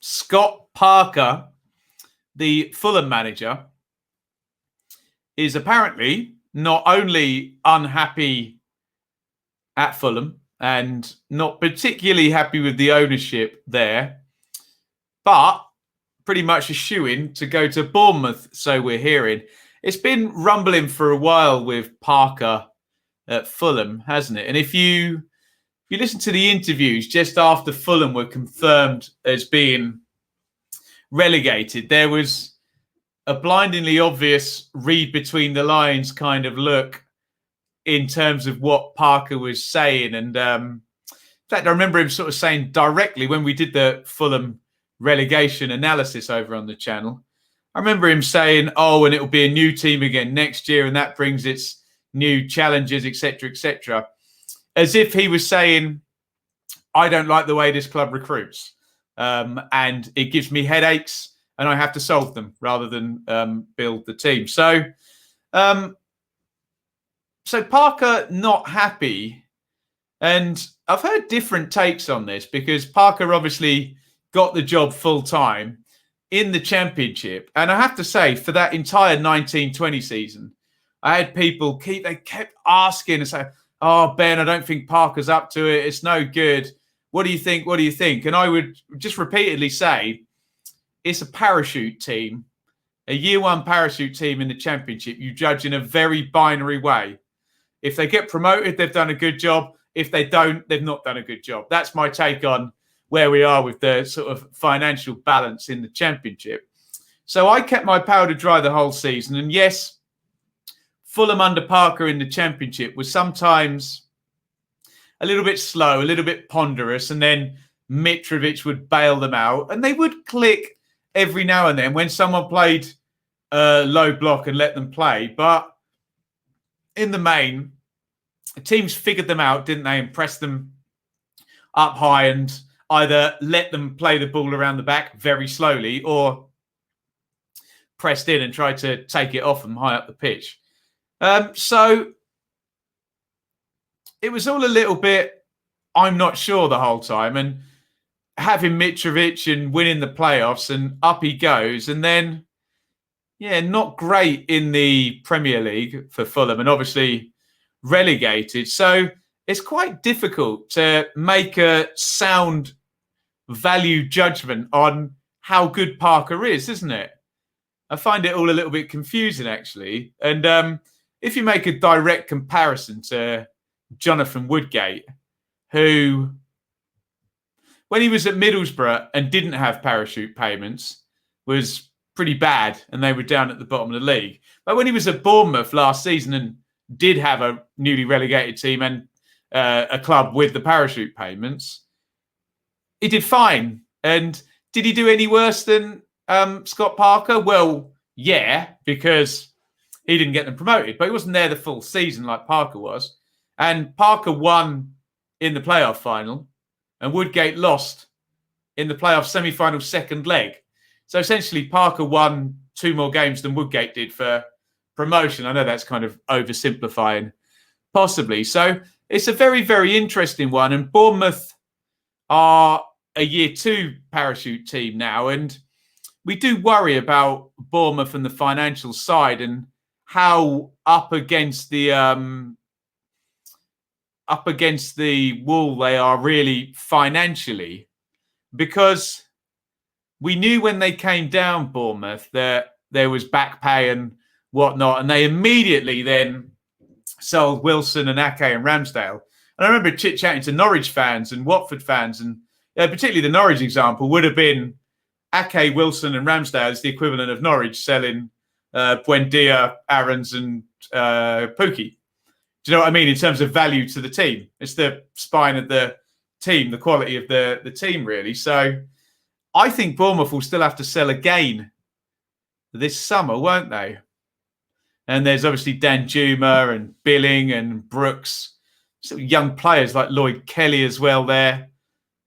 Scott Parker, the Fulham manager, is apparently not only unhappy at Fulham and not particularly happy with the ownership there, but pretty much a shoo-in to go to Bournemouth, so we're hearing. It's been rumbling for a while with Parker at Fulham, hasn't it? And if you listen to the interviews just after Fulham were confirmed as being relegated, there was a blindingly obvious read between the lines kind of look in terms of what Parker was saying. And in fact, I remember him sort of saying directly when we did the Fulham relegation analysis over on the channel, I remember him saying, oh, and it'll be a new team again next year, and that brings its new challenges, etc., etc. As if he was saying, I don't like the way this club recruits, and it gives me headaches, and I have to solve them rather than build the team. So Parker not happy, and I've heard different takes on this because Parker obviously got the job full time in the Championship, and I have to say, for that entire 19-20 season, I had people kept asking and say, "Oh, Ben, I don't think Parker's up to it. It's no good. What do you think? What do you think?" And I would just repeatedly say, it's a parachute team, a year one parachute team in the Championship. You judge in a very binary way. If they get promoted, they've done a good job. If they don't, they've not done a good job. That's my take on where we are with the sort of financial balance in the Championship. So I kept my powder dry the whole season. And yes, Fulham under Parker in the Championship was sometimes a little bit slow, a little bit ponderous, and then Mitrovic would bail them out. And they would click every now and then when someone played low block and let them play. But in the main, teams figured them out, didn't they, and pressed them up high and either let them play the ball around the back very slowly or pressed in and tried to take it off them high up the pitch. So it was all a little bit, I'm not sure the whole time. And having Mitrovic and winning the playoffs and up he goes. And then, yeah, not great in the Premier League for Fulham and obviously relegated. So it's quite difficult to make a sound value judgment on how good Parker is, isn't it? I find it all a little bit confusing, actually. And if you make a direct comparison to Jonathan Woodgate, who, when he was at Middlesbrough and didn't have parachute payments, was pretty bad and they were down at the bottom of the league. But when he was at Bournemouth last season and did have a newly relegated team and a club with the parachute payments, he did fine. And did he do any worse than Scott Parker? Well, yeah, because he didn't get them promoted, but he wasn't there the full season like Parker was. And Parker won in the playoff final and Woodgate lost in the playoff semi-final second leg. So essentially Parker won 2 more games than Woodgate did for promotion. I know that's kind of oversimplifying possibly. So it's a very, very interesting one. And Bournemouth are a year 2 parachute team now. And we do worry about Bournemouth and the financial side and how up against the wall they are really financially, because we knew when they came down, Bournemouth, that there was back pay and whatnot, and they immediately then sold Wilson and Ake and Ramsdale. And I remember chit-chatting to Norwich fans and Watford fans, and particularly the Norwich example would have been Ake, Wilson and Ramsdale is the equivalent of Norwich selling Buendia, Aarons and Pookie. Do you know what I mean? In terms of value to the team, it's the spine of the team, the quality of the team, really. So I think Bournemouth will still have to sell again this summer, won't they? And there's obviously Danjuma and Billing and Brooks, sort of young players like Lloyd Kelly as well there,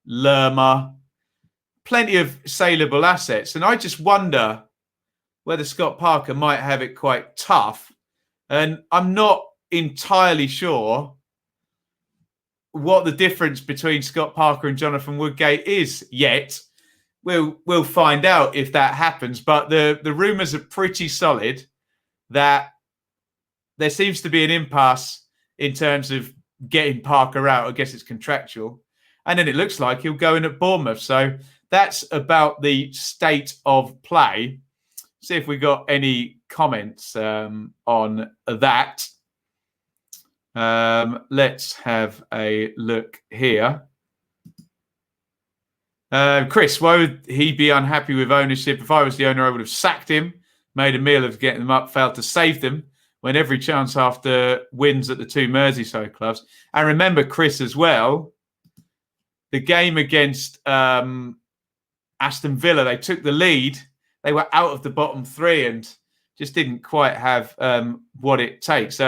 Lerma, plenty of saleable assets. And I just wonder whether Scott Parker might have it quite tough. And I'm not entirely sure what the difference between Scott Parker and Jonathan Woodgate is yet. we'll find out if that happens. But the rumours are pretty solid that there seems to be an impasse in terms of getting Parker out. I guess it's contractual. And then it looks like he'll go in at Bournemouth. So that's about the state of play. See if we got any comments on that. Let's have a look here. Chris, why would he be unhappy with ownership? If I was the owner, I would have sacked him, made a meal of getting them up, failed to save them when every chance after wins at the two Merseyside clubs. And remember, Chris, as well, the game against Aston Villa, they took the lead. They were out of the bottom three and just didn't quite have what it takes.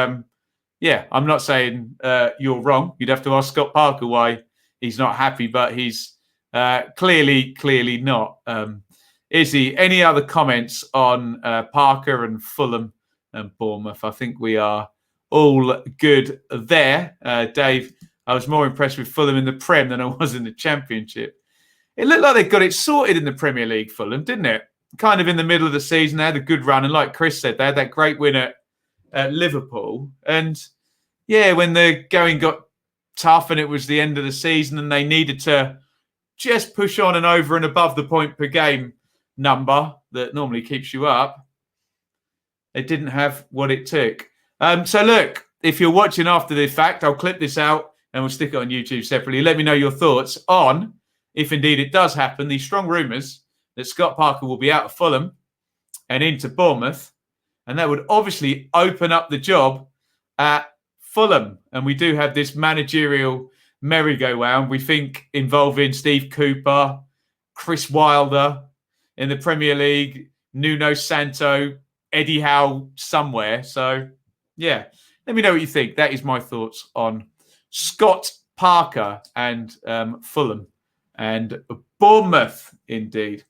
Yeah, I'm not saying you're wrong. You'd have to ask Scott Parker why he's not happy, but he's clearly not. Izzy, any other comments on Parker and Fulham and Bournemouth? I think we are all good there. Dave, I was more impressed with Fulham in the Prem than I was in the Championship. It looked like they got it sorted in the Premier League, Fulham, didn't it? Kind of in the middle of the season, they had a good run. And like Chris said, they had that great win at Liverpool. And yeah, when the going got tough and it was the end of the season and they needed to just push on and over and above the point per game number that normally keeps you up, they didn't have what it took. So look, if you're watching after the fact, I'll clip this out and we'll stick it on YouTube separately. Let me know your thoughts on, if indeed it does happen, these strong rumours that Scott Parker will be out of Fulham and into Bournemouth. And that would obviously open up the job at Fulham. And we do have this managerial merry-go-round, we think, involving Steve Cooper, Chris Wilder in the Premier League, Nuno Santo, Eddie Howe somewhere. So, yeah, let me know what you think. That is my thoughts on Scott Parker and Fulham and Bournemouth, indeed.